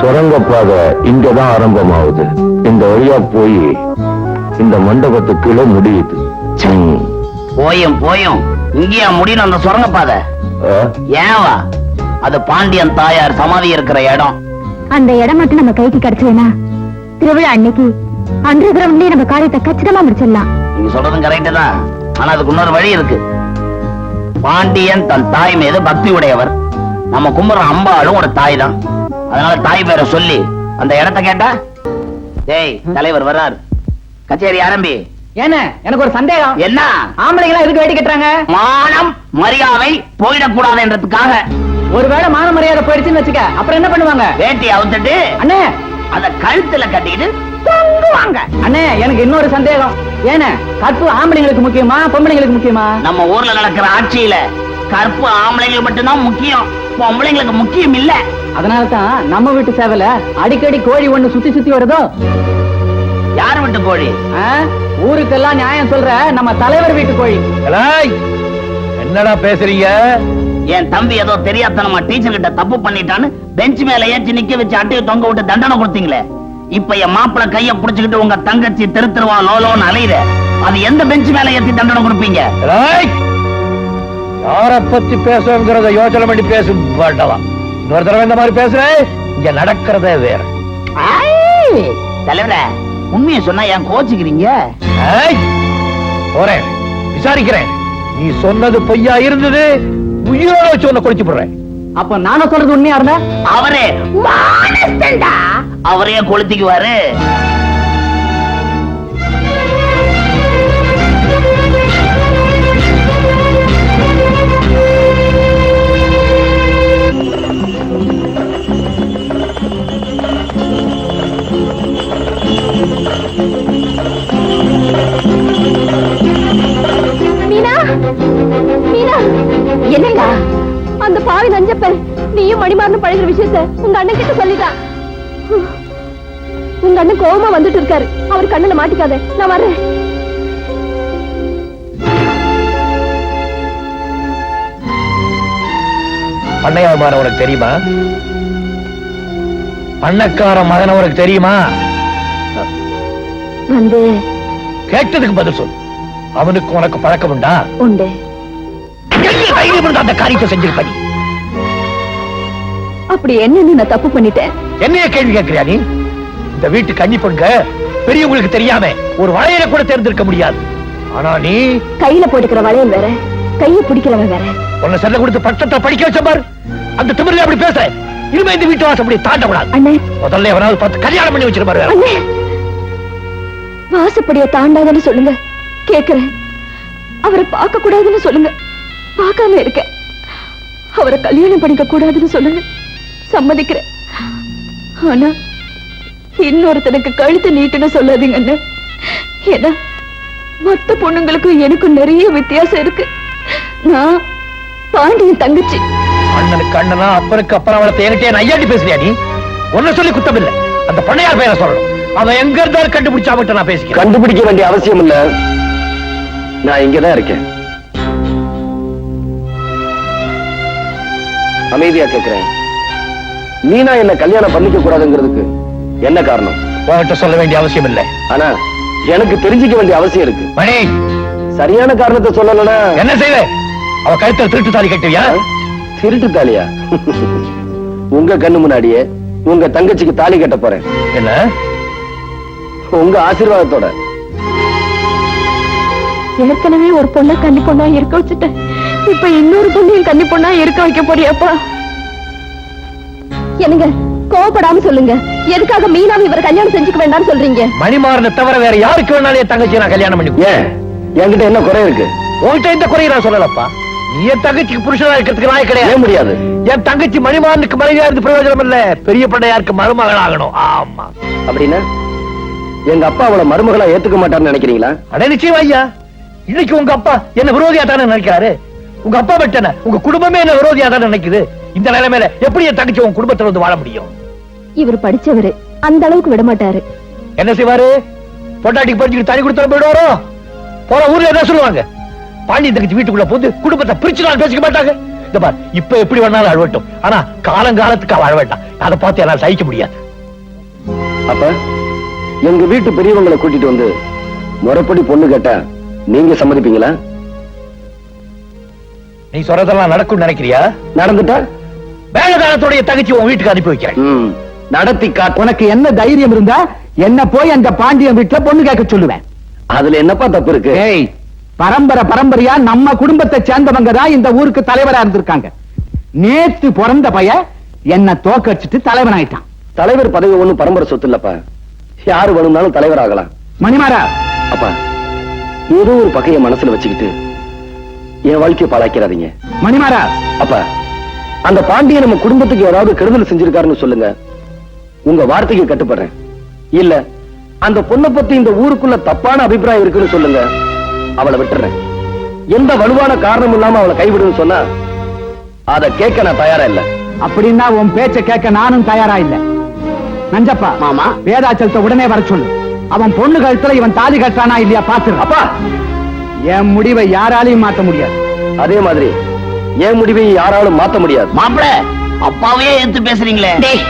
சுரங்கப்பாதை இங்கதான் ஆரம்பமாகுது. இந்த வழியா போய் இந்த மண்டபத்துக்குள்ள முடியுது. போயும் போயும் இங்கேயா முடியும் அந்த சுரங்கப்பாதை? ஏவா அது பாண்டியன் தாயார் சமாதி இருக்கிற இடம். அந்த இடம் மட்டும் நம்ம கைக்கு கிடைச்சதுன்னா திருவிழா அன்னைக்கு அண்டர் கிரவுண்ட்லயே நம்ம காரியத்தை கச்சிதமா முடிச்சிடலாம். நீங்க சொல்றதும் கரெக்ட் தான். ஆனா அதுக்கு இன்னொரு வழி இருக்கு. பாண்டியன் தன் தாய் மீது பக்தி உடையவர். நம்ம கும்புற அம்பாளும் ஒரு தாய் தான். அதனால தாய் பேரை சொல்லி அந்த இடத்தை கேட்டா, டேய் தலைவர் வர்றார், கச்சேரி ஆரம்பி. ஏன எனக்கு ஒரு சந்தேகம். என்ன? ஆம்பளைங்களா எதுக்கு வேட்டி கட்டுறாங்க? மானம் மரியாதை போயிடக்கூடாது என்றதுக்காக. ஒருவேளை மான மரியாதை போயிடுச்சுன்னு வச்சுக்க, அப்புறம் என்ன பண்ணுவாங்க? வேட்டி அவுத்துட்டு அண்ணே அத கழுத்துல கட்டிட்டு தொங்குவாங்க. அண்ணே எனக்கு இன்னொரு சந்தேகம். ஏன கற்பு ஆம்பளைங்களுக்கு முக்கியமா பொம்பளைங்களுக்கு முக்கியமா? நம்ம ஊர்ல நடக்கிற ஆட்சியில கற்பு ஆம்பளைங்களுக்கு மட்டும்தான் முக்கியம், பொம்பளைங்களுக்கு முக்கியம் இல்ல. அதனால தான் நம்ம வீட்டு சேவல அடிக்கடி கோழி ஒண்ணு சுத்தி சுத்தி வருதோ. யார் வீட்டு கோழி? ஊருக்கெல்லாம் நியாயம் சொல்ற நம்ம தலைவர் வீட்டு கோழி. என்னடா பேசுறீங்க? என் தம்பி ஏதோ தெரியாதனமா டீச்சர் கிட்ட தப்பு பண்ணிட்டான்னு பெஞ்ச் மேல ஏற்றி நிக்க வச்சு அட்டையை தொங்க விட்டு தண்டனை கொடுத்தீங்களே. இப்ப என் மாப்பிள கைய புடிச்சுக்கிட்டு உங்க தங்கச்சி திருத்திருவா லோலோன்னு அலையுற. அது எந்த பெஞ்ச் மேல ஏற்றி தண்டனை கொடுப்பீங்க? யார பத்தி பேசுறத யோசனை பண்ணி பேசும் வேண்டலாம். இன்னொரு தடவை இந்த மாதிரி பேசுறேன், இங்க நடக்கிறதே வேற. தலைவர உண்மையை சொன்னா ஏன் கோச்சுக்கிறீங்க? போறேன், விசாரிக்கிறேன். நீ சொன்னது பொய்யா இருந்தது, உயிரோட வச்சு உன்னை குளிச்சு போடுறேன். அப்ப நானும் சொல்றது உண்மையா இருந்தா அவரே அவரே கொளுத்திக்குவாரு. மீனா, மீனா, என்னடா அந்த பாவி நஞ்சப்பன் நீயும் மணிமாறனும் பழகிற விஷயத்தை உங்க அண்ணன் கிட்ட சொல்லிட்டான். உங்க அண்ணன் கோவமா வந்துட்டு இருக்காரு. அவர் கண்ணுல மாட்டிக்காத, நான் வர்றேன். பண்ணையார் மகன் உனக்கு தெரியுமா? பண்ணக்கார மகன் உனக்கு தெரியுமா? வந்து கேட்டதுக்கு பதில் சொல். அவனுக்கு உனக்கு பழக்கம் உண்டா? உண்டு. அந்த காரியத்தை செஞ்சிருப்ப. அப்படி என்னன்னு நான் தப்பு பண்ணிட்டேன்? என்னைய கேள்வி கேட்கிறியா நீ? இந்த வீட்டு கன்னி பொண்ணுங்க பெரியவங்களுக்கு தெரியாம ஒரு வளையல கூட தேர்ந்தெடுக்க முடியாது. ஆனா நீ கையில போட்டுக்கிற வளையல் வேற, கையை பிடிக்கிறவன் வேற. உன்னை செல்ல கொடுத்து பட்டத்தை படிக்க வச்ச பாரு. அந்த திமிரில அப்படி பேச. இனிமே இந்த வீட்டு வாசப்படி தாண்டக்கூடாது. அண்ணே, முதல்ல எவனாவது பார்த்து கல்யாணம் பண்ணி வச்சிருப்பாரு. அண்ணே, வாசப்படிய தாண்டாதன்னு சொல்லுங்க, கேக்குறேன். அவரை பார்க்க கூடாதுன்னு சொல்லுங்க, பார்க்காம இருக்க. அவரை கல்யாணம் பண்ணிக்க கூடாதுன்னு சொல்லுங்க, சம்மதிக்கிறேன். ஆனா இன்னொருத்தனுக்கு கழுத்து நீட்டுன்னு சொல்லாதீங்க அண்ணே. ஏன்னா மொத்த பொண்ணுங்களுக்கும் எனக்கும் நிறைய வித்தியாசம் இருக்கு. நான் பாண்டியன் தங்கச்சி. அண்ணனுக்கு அண்ணனா, அப்பனுக்கு அப்புறம் அவளை தேனிட்டே ஐயாட்டி பேசுறியா நீ? ஒன்ன சொல்லி குத்தம் இல்ல. அந்த பண்ணையார் பெயரை சொல்லணும். அவன் எங்க இருந்தாலும் கண்டுபிடிச்சா மட்டும் நான் பேசிக்கிறேன். கண்டுபிடிக்க வேண்டிய அவசியம் இல்ல, நான் இங்கதான் இருக்கேன். அமைதியா கேட்கிறேன். மீனா என்ன கல்யாணம் பண்ணிக்க கூடாதுங்கிறதுக்கு என்ன காரணம்? உன்கிட்ட சொல்ல வேண்டிய அவசியம் இல்லை. ஆனா எனக்கு தெரிஞ்சுக்க வேண்டிய அவசியம் இருக்கு. மணி, சரியான காரணத்தை சொல்லலன்னா என்ன செய்வே? அவ கழுத்துல திருட்டு தாலி கட்டுவியா? திருட்டு தாலியா? உங்க கண்ணு முன்னாடியே உங்க தங்கச்சிக்கு தாலி கட்ட போறேன். என்ன? உங்க ஆசீர்வாதத்தோட. ஏற்கனவே ஒரு பொண்ணை கன்னி பொண்ணா இருக்க வச்சுட்டேன். இப்ப இன்னொரு பொண்ணையும் கன்னி பொண்ணா இருக்க வைக்க போறியாப்பா? என்னங்க, கோவப்படாம சொல்லுங்க. எதுக்காக மீனாவை இவர் கல்யாணம் செஞ்சுக்க வேண்டாம்னு சொல்றீங்க? மணிமாறனை தவிர வேற யாருக்கு வேணாலும் என் தங்கச்சி நான் கல்யாணம் பண்ணி. ஏன் என்கிட்ட என்ன குறை இருக்கு? உன்கிட்ட இந்த குறையை நான் சொல்லலப்பா. நீ என் தங்கச்சிக்கு புருஷனா இருக்கிறதுக்கு நான் கிடையாது. முடியாது. என் தங்கச்சி மணிமாறனுக்கு மனைவியா இருந்து பிரயோஜனம் இல்ல, பெரிய பண்ணையாருக்கு மருமகள் ஆகணும். ஆமா. அப்படின்னா எங்க அப்பா அவளை மருமகளா ஏத்துக்க மாட்டான்னு நினைக்கிறீங்களா? அட நிச்சயம் ஐயா. இன்னைக்கு உங்க அப்பா என்ன விரோதியா தானே நினைக்கிறாரு. உங்க அப்பா மட்டும் உங்க குடும்பமே என்ன விரோதியா தானே நினைக்குது. இந்த நிலைமையில எப்படி என் தங்கச்சி உங்க குடும்பத்துல வந்து வாழ முடியும்? இவர் படிச்சவரு, அந்த அளவுக்கு விட மாட்டாரு. என்ன செய்வாரு? பொட்டாட்டிக்கு படிச்சுட்டு தனி கொடுத்து போயிடுவாரோ? போற ஊர்ல என்ன சொல்லுவாங்க? பாண்டியன் தங்கச்சி வீட்டுக்குள்ள போது குடும்பத்தை பிரிச்சு நான் பேசிக்க மாட்டாங்க. இந்த பார், இப்ப எப்படி வேணாலும் அழவட்டும், ஆனா காலங்காலத்துக்கு அவ அழவேட்டான். அதை பார்த்து என்னால சகிக்க முடியாது. அப்ப எங்க வீட்டு பெரியவங்களை கூட்டிட்டு வந்து முறைப்படி பொண்ணு கேட்டா நீங்க சம்மதிப்பீங்களா? நீ சொல்றதெல்லாம் நடக்கும் நினைக்கிறியா? நடந்துட்டா வேகதானத்துடைய தங்கச்சி உன் வீட்டுக்கு அனுப்பி வைக்கிறேன். நடத்தி காட்டு. உனக்கு என்ன தைரியம் இருந்தா என்ன போய் அந்த பாண்டியன் வீட்டுல பொண்ணு கேட்க சொல்லுவேன். அதுல என்னப்பா தப்பு இருக்கு? ஏய், பரம்பரையா நம்ம குடும்பத்தை சேர்ந்தவங்க தான் இந்த ஊருக்கு தலைவரா இருந்திருக்காங்க. நேத்து பிறந்த பையன் என்ன தோக்கடிச்சிட்டு தலைவன் ஆயிட்டான். தலைவர் பதவி ஒண்ணும் பரம்பரை சொத்து இல்லப்பா. யாரு வேணும்னாலும் தலைவர் ஆகலாம். மணிமாரா, அப்பா ஏதோ ஒரு பகைய மனசுல வச்சுக்கிட்டு என் வாழ்க்கையை பாழாக்கிறாதீங்க. மணிமாரா, அப்பா அந்த பாண்டியன் நம்ம குடும்பத்துக்கு ஏதாவது கெடுதல் செஞ்சிருக்காருன்னு சொல்லுங்க, உங்க வார்த்தைக்கு கட்டுப்படுறேன். இல்ல அந்த பொண்ணை பத்தி இந்த ஊருக்குள்ள தப்பான அபிப்பிராயம் இருக்குன்னு சொல்லுங்க, அவளை விட்டுறேன். எந்த வலுவான காரணம் இல்லாம அவளை கைவிடுன்னு சொன்னா அதை கேட்க நான் தயாரா இல்ல. அப்படின்னா உன் பேச்ச கேட்க நானும் தயாரா இல்ல. நஞ்சப்பா மாமா. வேதாச்சலத்தை உடனே வர சொல்லு. அவன் பொண்ணு கழுத்துல இவன் தாலி கட்டானா இல்லையா பாத்துரு. அப்பா என் முடிவை யாராலையும் மாத்த முடியாது. அதே மாதிரி என் முடிவை யாராலும் மாத்த முடியாது. மாப்பிள, அப்பாவே எடுத்து பேசுறீங்களே. டேய்,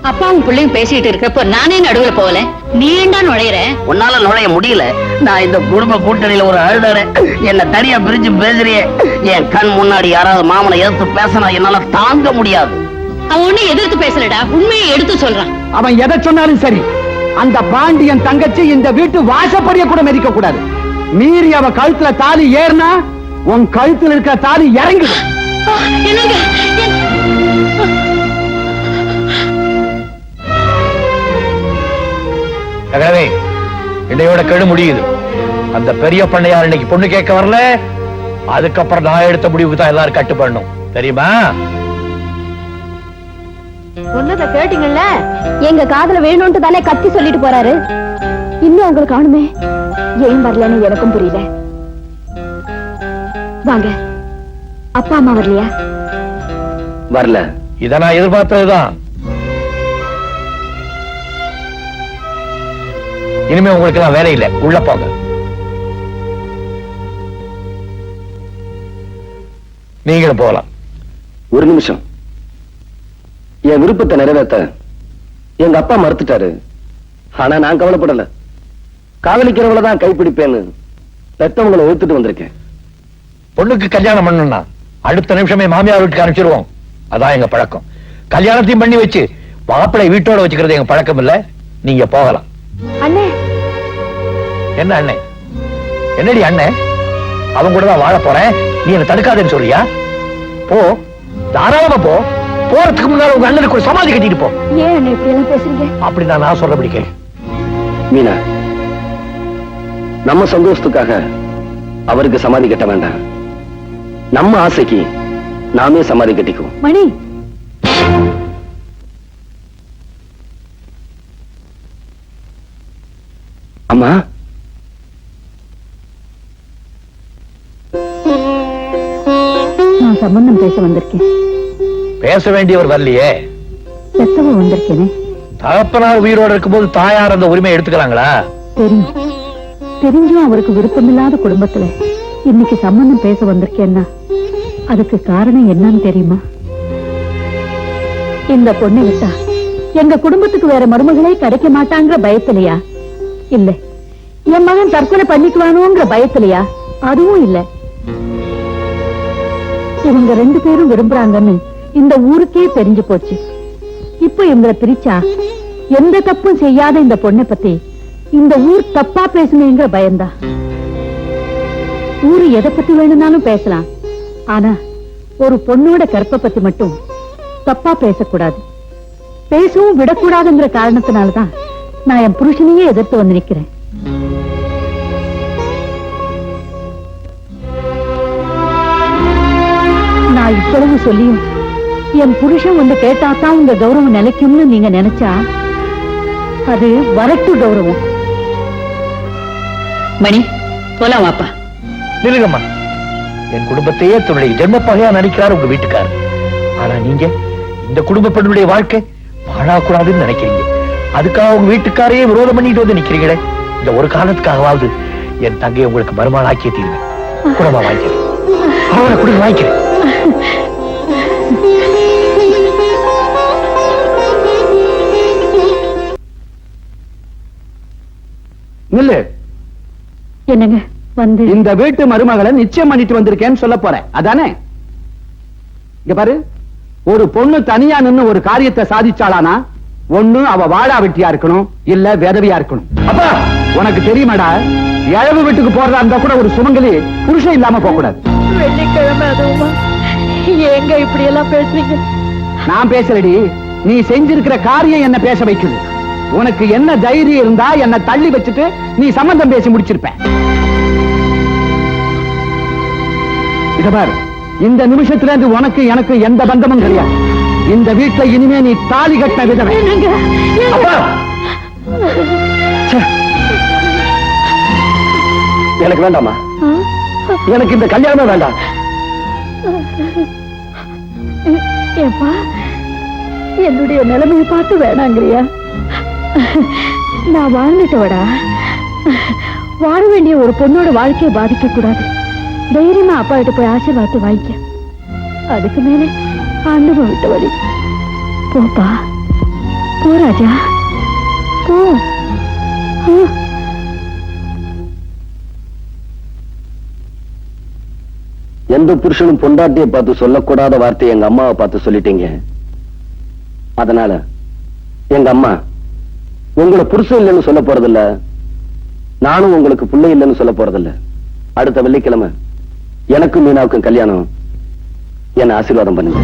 அப்பாவும் பிள்ளையும் பேசிட்டு இருக்கப்போ நானே நடுவுல போகல, நீ ஏண்டா நுழையிற? உன்னால நுழைய முடியல. நான் இந்த குடும்ப கூட்டணியில ஒரு அழுதற. என்ன தனியா பிரிஞ்சு பேசுறியே. என் கண் முன்னாடி யாராவது மாமனை எதிர்த்து பேசினா என்னால தாங்க முடியாது. அவன் ஒண்ணு எதிர்த்து பேசலடா, உண்மையை எடுத்து சொல்றான். அவன் எதை சொன்னாலும் சரி, அந்த பாண்டியன் தங்கச்சி இந்த வீட்டு வாசப்படிய கூட மிதிக்க கூடாது. மீறி அவ கழுத்துல தாலி ஏறினா உன் கழுத்துல இருக்கிற தாலி இறங்கிடும். என்னங்க நகரவே, இன்னையோட கெடு முடியுது. அந்த பெரிய பண்ணையார் இன்னைக்கு பொண்ணு கேட்க வரல. அதுக்கப்புறம் நான் எடுத்த முடிவுக்கு தான் எல்லாரும் கட்டுப்படணும், தெரியுமா? சொன்னதை கேட்டீங்கல்ல? எங்க காதுல வேணும்னு தானே கத்தி சொல்லிட்டு போறாரு. இன்னும் உங்களுக்கு காணுமே, ஏன் வரலன்னு எனக்கும் புரியல. வாங்க, அப்பா அம்மா வரலையா? வரல. இத நான் எதிர்பார்த்ததுதான். இனிமே உங்களுக்கு எல்லாம் வேலை இல்லை, உள்ள போங்க. நீங்களும் போகலாம். ஒரு நிமிஷம். என் விருப்பத்தை நிறைவேற்ற எங்க அப்பா மறுத்துட்டாரு. ஆனா நான் கவலைப்படல. காதலிக்கிறவங்கள தான் கைப்பிடிப்பேன்னு பெத்தவங்களை ஒத்துட்டு வந்திருக்கேன். பொண்ணுக்கு கல்யாணம் பண்ணணும்னா அடுத்த நிமிஷமே மாமியார் வீட்டுக்கு அனுப்பிச்சிருவோம். அதான் எங்க பழக்கம். கல்யாணத்தையும் பண்ணி வச்சு மாப்பிள்ளை வீட்டோட வச்சுக்கிறது எங்க பழக்கம் இல்ல. நீங்க போகலாம். அண்ணே. என்ன அண்ணே? என்னடி அண்ணே? அவங்க கூட தான் வாழ போறேன், நீ என்ன தடுக்காதேன்னு சொல்றியா? போ, தாராளமா போ. போறதுக்கு முன்னால உங்க அண்ணனுக்கு ஒரு சமாதி கட்டிட்டு போ. ஏன் அண்ணே இப்படி எல்லாம் பேசுறீங்க? அப்படிதான் நான் சொல்றபடி கேளு. மீனா, நம்ம சந்தோஷத்துக்காக அவருக்கு சமாதி கட்ட வேண்டாம். நம்ம ஆசைக்கு நாமே சமாதி கட்டிக்குவோம். மணி, அம்மா, நான் சம்பந்தம் பேச வந்திருக்கேன். பேச வேண்டியவர் வரலையே. பெத்தவ வந்திருக்கேனே. தகப்பனார் உயிரோட இருக்கும்போது தாயார் அந்த உரிமை எடுத்துக்கிறாங்களா? தெரியும். தெரிஞ்சும் அவருக்கு விருப்பமில்லாத குடும்பத்துல இன்னைக்கு சம்பந்தம் பேச வந்திருக்கேன்னா அதுக்கு காரணம் என்னன்னு தெரியுமா? இந்த பொண்ணை விட்டா எங்க குடும்பத்துக்கு வேற மருமகளே கிடைக்க மாட்டாங்கிற பயத்திலையா? இல்ல என் மகன் தற்கொலை பண்ணிக்குவானோங்கிற பயத்திலையா? அதுவும் இல்ல. இவங்க 2 பேரும் விரும்புறாங்கன்னு இந்த ஊருக்கே தெரிஞ்சு போச்சு. இப்ப இவங்களை பிரிச்சா எந்த தப்பும் செய்யாத இந்த பொண்ணை பத்தி இந்த ஊர் தப்பா பேசணுங்கிற பயந்தா. ஊரு எதை பத்தி வேணும்னாலும் பேசலாம், ஆனா ஒரு பொண்ணோட கற்பை பத்தி மட்டும் தப்பா பேசக்கூடாது, பேசவும் விடக்கூடாதுங்கிற காரணத்தினாலதான் நான் என் புருஷனையே எதிர்த்து வந்து நிக்கிறேன். நான் இவ்வளவு சொல்லியும் என் புருஷன் வந்து கேட்டாதான் உங்க கௌரவம் நிலைக்கும்னு நீங்க நினைச்சா அது வரட்டு கௌரவம். மணி, போலாம் வாப்பா. நிலுங்கம்மா, என் குடும்பத்தையே தன்னுடைய ஜென்ம பகையா நினைக்கிறார் உங்க வீட்டுக்காரர். ஆனா நீங்க இந்த குடும்ப பெண்ணுடைய வாழ்க்கை வாழக்கூடாதுன்னு நினைக்கிறீங்க. அதுக்காக உங்க வீட்டுக்காரையே விரோதம் பண்ணிட்டு வந்து நிக்கிறீங்களே. இந்த ஒரு காரணத்துக்காகவாவது என் தங்கையை உங்களுக்கு மருமகன் ஆக்கிய தீர்வேன். குடும்பம் வாங்கிக்கிறேன், அவனை குடும்பம் வாங்கிக்கிறேன். நில்லு. என்னங்க வந்து இந்த வீட்டு மருமகளை நிச்சயம் பண்ணிட்டு வந்திருக்கேன்னு சொல்ல போறேன் அதானே? இங்க பாரு, ஒரு பொண்ணு தனியா நின்னு ஒரு காரியத்தை சாதிச்சாளானா ஒண்ணு அவ வாழா வெட்டியா இருக்கணும், இல்ல வேதவியா இருக்கணும். அப்பா உனக்கு தெரியுமாடா, இழவு வீட்டுக்கு போறதா இருந்தா கூட ஒரு சுமங்கலி புருஷன் இல்லாம போக கூடாது. வெள்ளிக்கிழமை அதுவுமா ஏங்க இப்படி எல்லாம் பேசுறீங்க? நான் பேசலடி, நீ செஞ்சிருக்கிற காரியம் என்ன பேச வைக்குது. உனக்கு என்ன தைரியம் இருந்தா என்ன தள்ளி வச்சுட்டு நீ சம்பந்தம் பேசி முடிச்சிருப்ப. இத பாரு, இந்த நிமிஷத்துல இருந்து உனக்கு எனக்கு எந்த பந்தமும் கிடையாது. இந்த வீட்டுல இனிமே நீ தாலி கட்ட விதவை. அப்பா! ச்சே. எனக்கு வேண்டாமா, எனக்கு இந்த கல்யாணமே வேண்டாம். ஏப்பா, என்னுடைய நிலைமையை பார்த்து வேணாங்கிறியா? நான் வாழ்ந்துட்டோடா. வாழ வேண்டிய ஒரு பொண்ணோட வாழ்க்கையை பாதிக்க கூடாது. தைரியமா அப்பா கிட்ட போய் ஆசீர்வாதத்தை வாங்கிக்க. அதுக்கு மேலே ஆண்டவன் விட்ட வழி. போப்பா, போ ராஜா, போ. எந்த புருஷனும் பொண்டாட்டியை பார்த்து சொல்லக்கூடாத வார்த்தையை எங்க அம்மாவை பார்த்து சொல்லிட்டீங்க. அதனால எங்க அம்மா உங்களை புருஷன் இல்லைன்னு சொல்ல போறதில்ல, நானும் உங்களுக்கு பிள்ளை இல்லைன்னு சொல்ல போறதில்ல. அடுத்த வெள்ளிக்கிழமை எனக்கும் மீனாவுக்கும் கல்யாணம். என்ன ஆசீர்வாதம் பண்ணுங்க.